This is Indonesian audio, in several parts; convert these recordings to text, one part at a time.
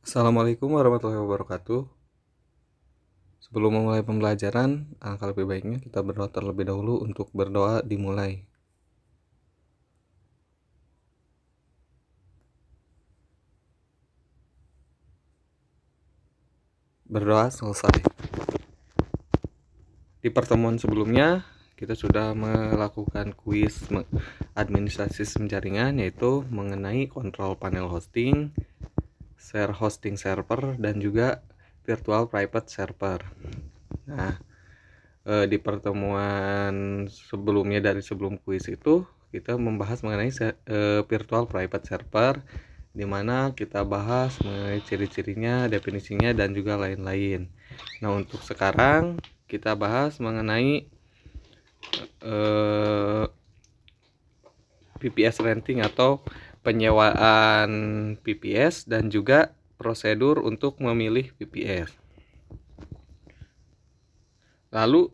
Assalamualaikum warahmatullahi wabarakatuh. Sebelum memulai pembelajaran, alangkah lebih baiknya kita berdoa terlebih dahulu. Untuk berdoa dimulai. Berdoa selesai. Di pertemuan sebelumnya, kita sudah melakukan kuis administrasi sistem jaringan, yaitu mengenai kontrol panel hosting, share hosting server, dan juga virtual private server. Nah, di pertemuan sebelumnya dari sebelum kuis itu, kita membahas mengenai virtual private server, di mana kita bahas mengenai ciri-cirinya, definisinya, dan juga lain-lain. Nah, untuk sekarang kita bahas mengenai VPS renting atau penyewaan VPS dan juga prosedur untuk memilih VPS. Lalu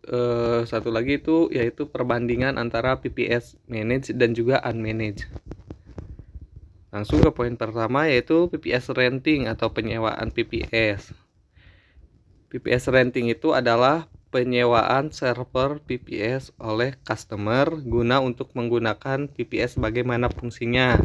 satu lagi itu yaitu perbandingan antara VPS managed dan juga unmanaged. Langsung ke poin pertama, yaitu VPS renting atau penyewaan VPS. VPS renting itu adalah penyewaan server VPS oleh customer guna untuk menggunakan VPS bagaimana fungsinya.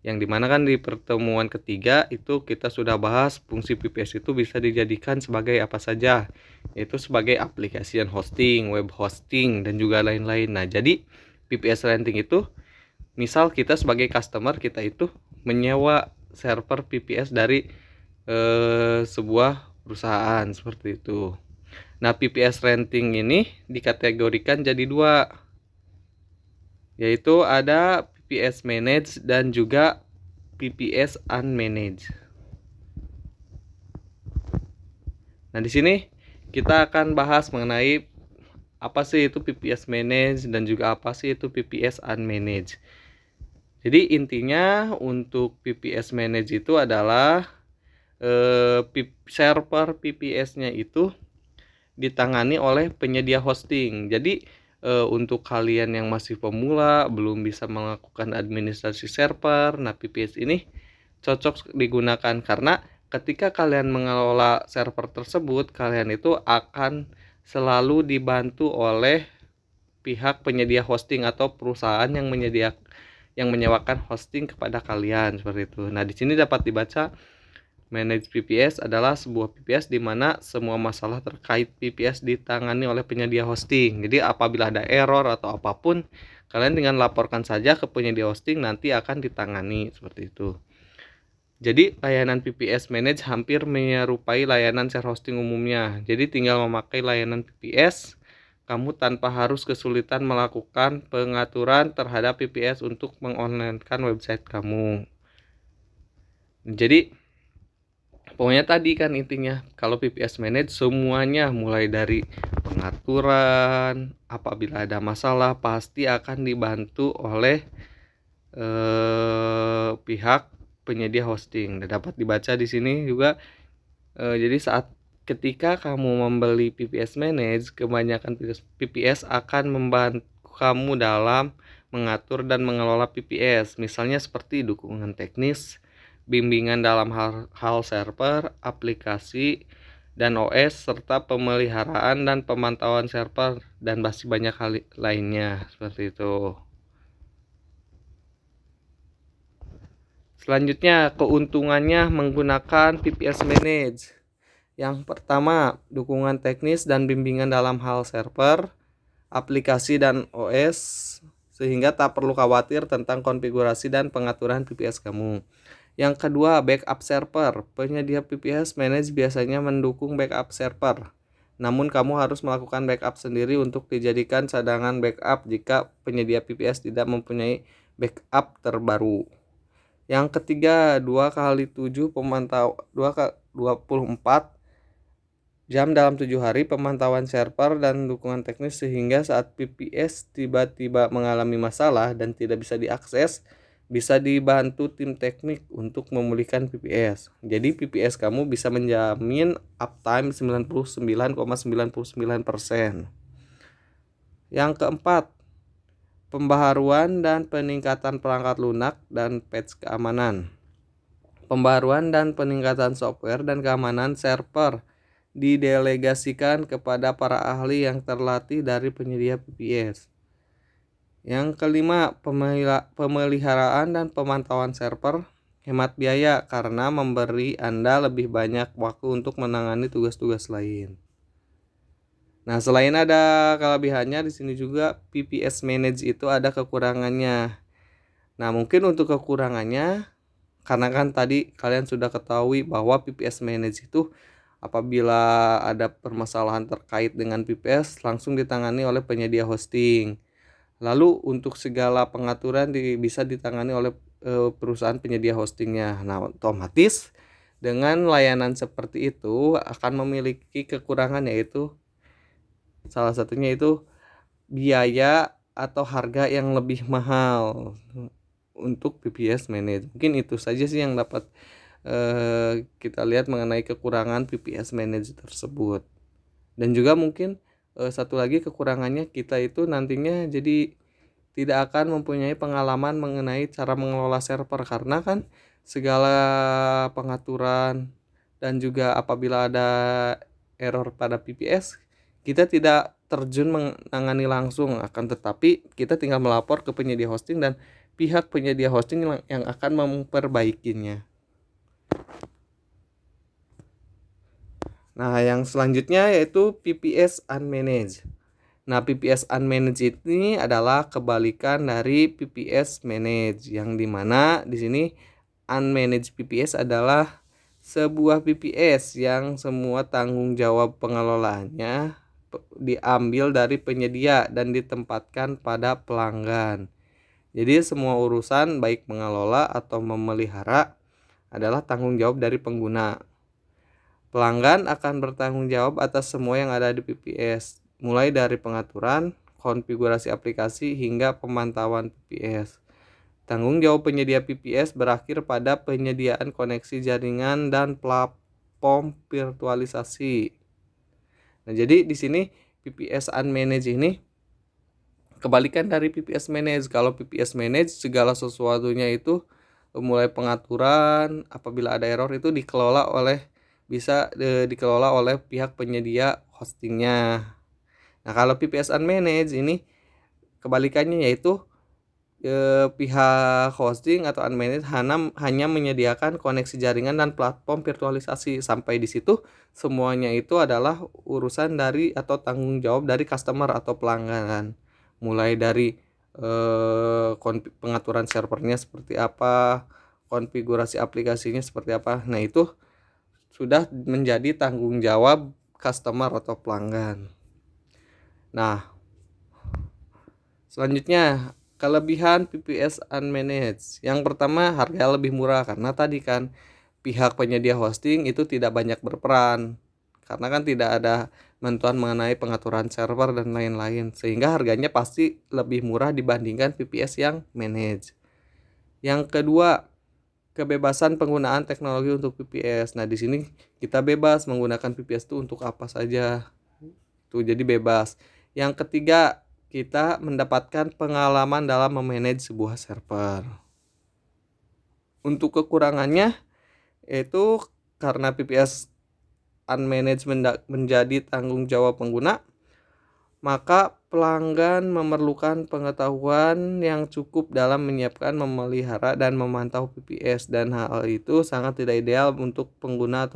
Yang dimana kan di pertemuan ketiga itu kita sudah bahas fungsi VPS itu bisa dijadikan sebagai apa saja, yaitu sebagai aplikasi hosting, web hosting, dan juga lain-lain. Nah, jadi VPS renting itu misal kita sebagai customer, kita itu menyewa server VPS dari sebuah perusahaan seperti itu. Nah, VPS renting ini dikategorikan jadi dua, yaitu ada VPS managed dan juga VPS unmanaged. Nah, di sini kita akan bahas mengenai apa sih itu VPS managed dan juga apa sih itu VPS unmanaged. Jadi intinya untuk VPS managed itu adalah server VPS-nya itu ditangani oleh penyedia hosting. Jadi untuk kalian yang masih pemula, belum bisa melakukan administrasi server, nah VPS ini cocok digunakan karena ketika kalian mengelola server tersebut, kalian itu akan selalu dibantu oleh pihak penyedia hosting atau perusahaan yang menyewakan hosting kepada kalian seperti itu. Nah, di sini dapat dibaca manage VPS adalah sebuah VPS di mana semua masalah terkait VPS ditangani oleh penyedia hosting. Jadi apabila ada error atau apapun, kalian dengan laporkan saja ke penyedia hosting, nanti akan ditangani seperti itu. Jadi layanan VPS Manage hampir menyerupai layanan share hosting umumnya. Jadi tinggal memakai layanan VPS, kamu tanpa harus kesulitan melakukan pengaturan terhadap VPS untuk mengonlinekan website kamu. Jadi pokoknya tadi kan intinya, kalau VPS Manage semuanya mulai dari pengaturan, apabila ada masalah pasti akan dibantu oleh pihak penyedia hosting. Dan dapat dibaca di sini juga. Jadi ketika kamu membeli VPS Manage, kebanyakan VPS akan membantu kamu dalam mengatur dan mengelola VPS. Misalnya seperti dukungan teknis, bimbingan dalam hal server, aplikasi, dan OS, serta pemeliharaan dan pemantauan server, dan masih banyak hal lainnya seperti itu. Selanjutnya, keuntungannya menggunakan VPS Manage. Yang pertama, dukungan teknis dan bimbingan dalam hal server, aplikasi, dan OS, sehingga tak perlu khawatir tentang konfigurasi dan pengaturan VPS kamu. Yang kedua, backup server. Penyedia VPS Manage biasanya mendukung backup server, namun kamu harus melakukan backup sendiri untuk dijadikan cadangan backup jika penyedia VPS tidak mempunyai backup terbaru. Yang ketiga, 2x7 pemantau 24 jam dalam 7 hari pemantauan server dan dukungan teknis, sehingga saat VPS tiba-tiba mengalami masalah dan tidak bisa diakses, bisa dibantu tim teknik untuk memulihkan VPS. Jadi VPS kamu bisa menjamin uptime 99,99%. Yang keempat, pembaharuan dan peningkatan perangkat lunak dan patch keamanan. Pembaruan dan peningkatan software dan keamanan server didelegasikan kepada para ahli yang terlatih dari penyedia VPS. Yang kelima, pemeliharaan dan pemantauan server hemat biaya karena memberi Anda lebih banyak waktu untuk menangani tugas-tugas lain. Nah, selain ada kelebihannya, di sini juga VPS Manage itu ada kekurangannya. Nah, mungkin untuk kekurangannya, karena kan tadi kalian sudah ketahui bahwa VPS Manage itu apabila ada permasalahan terkait dengan VPS langsung ditangani oleh penyedia hosting. Lalu untuk segala pengaturan bisa ditangani oleh perusahaan penyedia hostingnya. Nah, otomatis dengan layanan seperti itu akan memiliki kekurangan, yaitu salah satunya itu biaya atau harga yang lebih mahal untuk VPS Manage. Mungkin itu saja sih yang dapat kita lihat mengenai kekurangan VPS Manage tersebut. Dan juga mungkin satu lagi kekurangannya, kita itu nantinya jadi tidak akan mempunyai pengalaman mengenai cara mengelola server, karena kan segala pengaturan dan juga apabila ada error pada VPS kita tidak terjun menangani langsung, akan tetapi kita tinggal melapor ke penyedia hosting dan pihak penyedia hosting yang akan memperbaikinya. Nah, yang selanjutnya yaitu VPS Unmanaged. Nah, VPS Unmanaged ini adalah kebalikan dari VPS Managed, yang dimana di sini Unmanaged VPS adalah sebuah VPS yang semua tanggung jawab pengelolaannya diambil dari penyedia dan ditempatkan pada pelanggan. Jadi semua urusan baik mengelola atau memelihara adalah tanggung jawab dari pengguna. Pelanggan akan bertanggung jawab atas semua yang ada di VPS, mulai dari pengaturan, konfigurasi aplikasi, hingga pemantauan VPS. Tanggung jawab penyedia VPS berakhir pada penyediaan koneksi jaringan dan platform virtualisasi. Nah, jadi di sini VPS Unmanaged ini kebalikan dari VPS Managed. Kalau VPS Managed segala sesuatunya itu mulai pengaturan, apabila ada error itu dikelola oleh pihak penyedia hostingnya. Nah, kalau VPS Unmanaged ini kebalikannya, yaitu pihak hosting atau unmanaged hanya menyediakan koneksi jaringan dan platform virtualisasi. Sampai di situ semuanya itu adalah urusan dari atau tanggung jawab dari customer atau pelanggan. Mulai dari pengaturan servernya seperti apa, konfigurasi aplikasinya seperti apa. Nah, itu sudah menjadi tanggung jawab customer atau pelanggan. Nah, selanjutnya kelebihan VPS Unmanaged. Yang pertama, harga lebih murah karena tadi kan pihak penyedia hosting itu tidak banyak berperan, karena kan tidak ada bantuan mengenai pengaturan server dan lain-lain, sehingga harganya pasti lebih murah dibandingkan VPS yang managed. Yang kedua, kebebasan penggunaan teknologi untuk VPS. Nah, di sini kita bebas menggunakan VPS itu untuk apa saja. Tuh, jadi bebas. Yang ketiga, kita mendapatkan pengalaman dalam memanage sebuah server. Untuk kekurangannya yaitu karena VPS Unmanaged menjadi tanggung jawab pengguna, maka pelanggan memerlukan pengetahuan yang cukup dalam menyiapkan, memelihara, dan memantau VPS, dan hal itu sangat tidak ideal untuk pengguna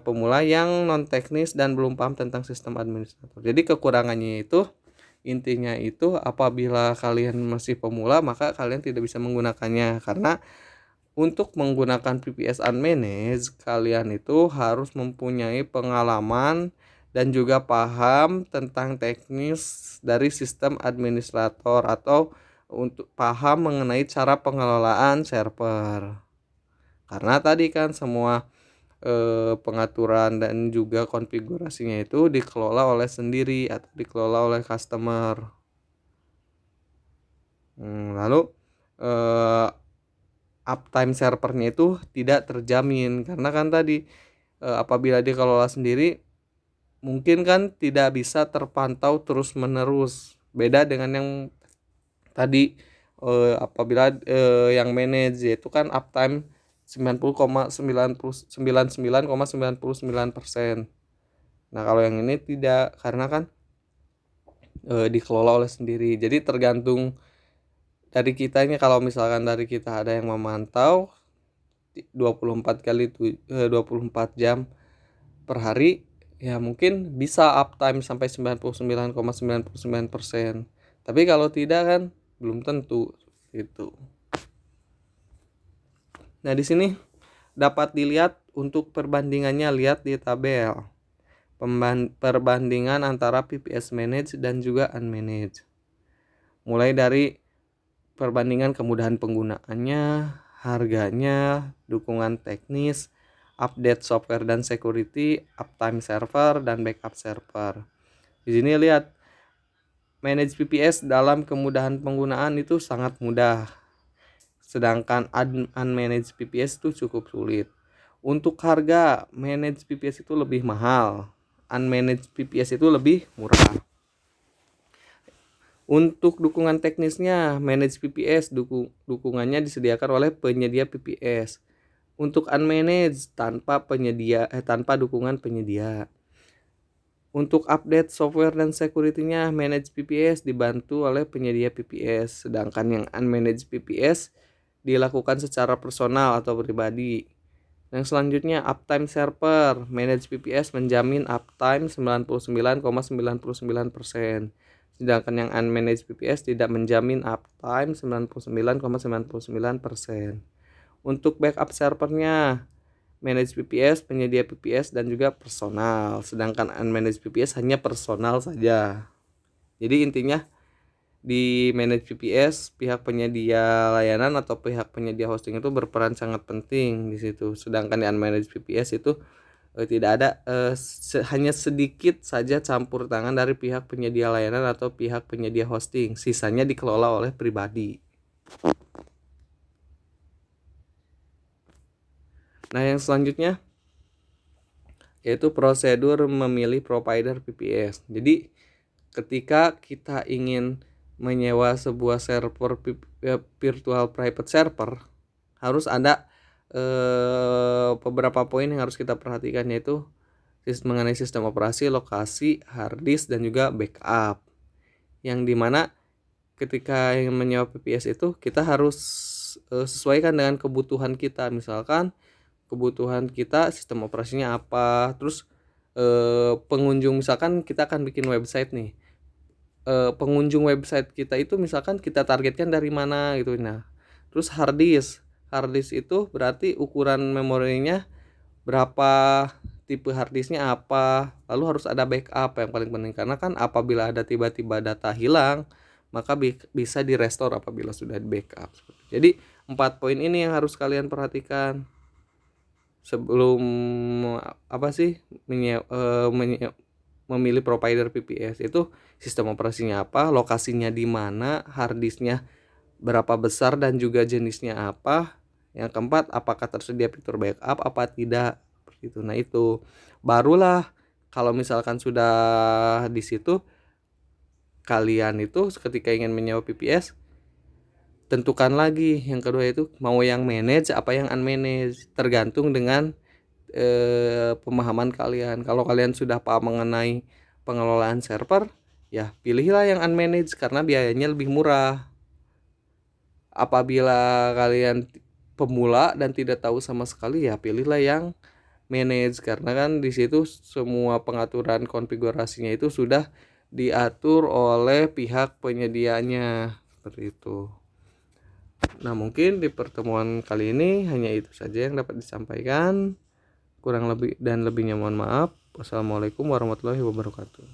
pemula yang non teknis dan belum paham tentang sistem administrator. Jadi kekurangannya itu intinya itu apabila kalian masih pemula maka kalian tidak bisa menggunakannya, karena untuk menggunakan VPS Unmanaged kalian itu harus mempunyai pengalaman dan juga paham tentang teknis dari sistem administrator atau untuk paham mengenai cara pengelolaan server. Karena tadi kan semua pengaturan dan juga konfigurasinya itu dikelola oleh sendiri atau dikelola oleh customer. Lalu uptime servernya itu tidak terjamin, karena kan tadi apabila dikelola sendiri mungkin kan tidak bisa terpantau terus menerus. Beda dengan yang tadi apabila yang manage yaitu kan uptime 90,99,99%. Nah, kalau yang ini tidak, karena kan dikelola oleh sendiri. Jadi tergantung dari kitanya. Kalau misalkan dari kita ada yang memantau 24 jam per hari, ya mungkin bisa uptime sampai 99,99%. Tapi kalau tidak kan belum tentu gitu. Nah, di sini dapat dilihat untuk perbandingannya, lihat di tabel. Perbandingan antara PPS managed dan juga unmanaged. Mulai dari perbandingan kemudahan penggunaannya, harganya, dukungan teknis, update software dan security, uptime server, dan backup server. Di sini lihat, manage PPS dalam kemudahan penggunaan itu sangat mudah. Sedangkan unmanaged PPS itu cukup sulit. Untuk harga, manage PPS itu lebih mahal. Unmanaged PPS itu lebih murah. Untuk dukungan teknisnya, manage PPS dukungannya disediakan oleh penyedia PPS. Untuk unmanaged tanpa dukungan penyedia. Untuk update software dan security-nya, manage PPS dibantu oleh penyedia PPS, sedangkan yang unmanaged PPS dilakukan secara personal atau pribadi. Yang selanjutnya, uptime server. Manage PPS menjamin uptime 99,99%. Sedangkan yang unmanaged PPS tidak menjamin uptime 99,99%. Untuk backup servernya, manage PPS, penyedia PPS, dan juga personal. Sedangkan unmanaged PPS hanya personal saja. Jadi intinya di manage PPS, pihak penyedia layanan atau pihak penyedia hosting itu berperan sangat penting di situ. Sedangkan di unmanaged PPS itu tidak ada, hanya sedikit saja campur tangan dari pihak penyedia layanan atau pihak penyedia hosting. Sisanya dikelola oleh pribadi. Nah, yang selanjutnya yaitu prosedur memilih provider PPS. Jadi ketika kita ingin menyewa sebuah server virtual private server, harus ada beberapa poin yang harus kita perhatikan, yaitu mengenai sistem operasi, lokasi, hard disk, dan juga backup. Yang dimana ketika ingin menyewa PPS itu kita harus sesuaikan dengan kebutuhan kita. Misalkan kebutuhan kita sistem operasinya apa, terus pengunjung, misalkan kita akan bikin website nih, pengunjung website kita itu misalkan kita targetkan dari mana gitu. Nah, terus hard disk itu berarti ukuran memorinya berapa, tipe hard disknya apa, lalu harus ada backup yang paling penting, karena kan apabila ada tiba-tiba data hilang maka bisa di restore apabila sudah di backup. Jadi 4 poin ini yang harus kalian perhatikan sebelum memilih provider PPS. Itu sistem operasinya apa, lokasinya di mana, hard disknya berapa besar dan juga jenisnya apa. Yang keempat, apakah tersedia fitur backup apa tidak, gitu. Nah, itu barulah kalau misalkan sudah di situ, kalian itu ketika ingin menyewa PPS, tentukan lagi yang kedua itu mau yang manage apa yang unmanaged, tergantung dengan pemahaman kalian. Kalau kalian sudah paham mengenai pengelolaan server, ya pilihlah yang unmanaged karena biayanya lebih murah. Apabila kalian pemula dan tidak tahu sama sekali, ya pilihlah yang manage karena kan di situ semua pengaturan konfigurasinya itu sudah diatur oleh pihak penyedianya, seperti itu. Nah, mungkin di pertemuan kali ini hanya itu saja yang dapat disampaikan. Kurang lebih dan lebihnya mohon maaf. Wassalamualaikum warahmatullahi wabarakatuh.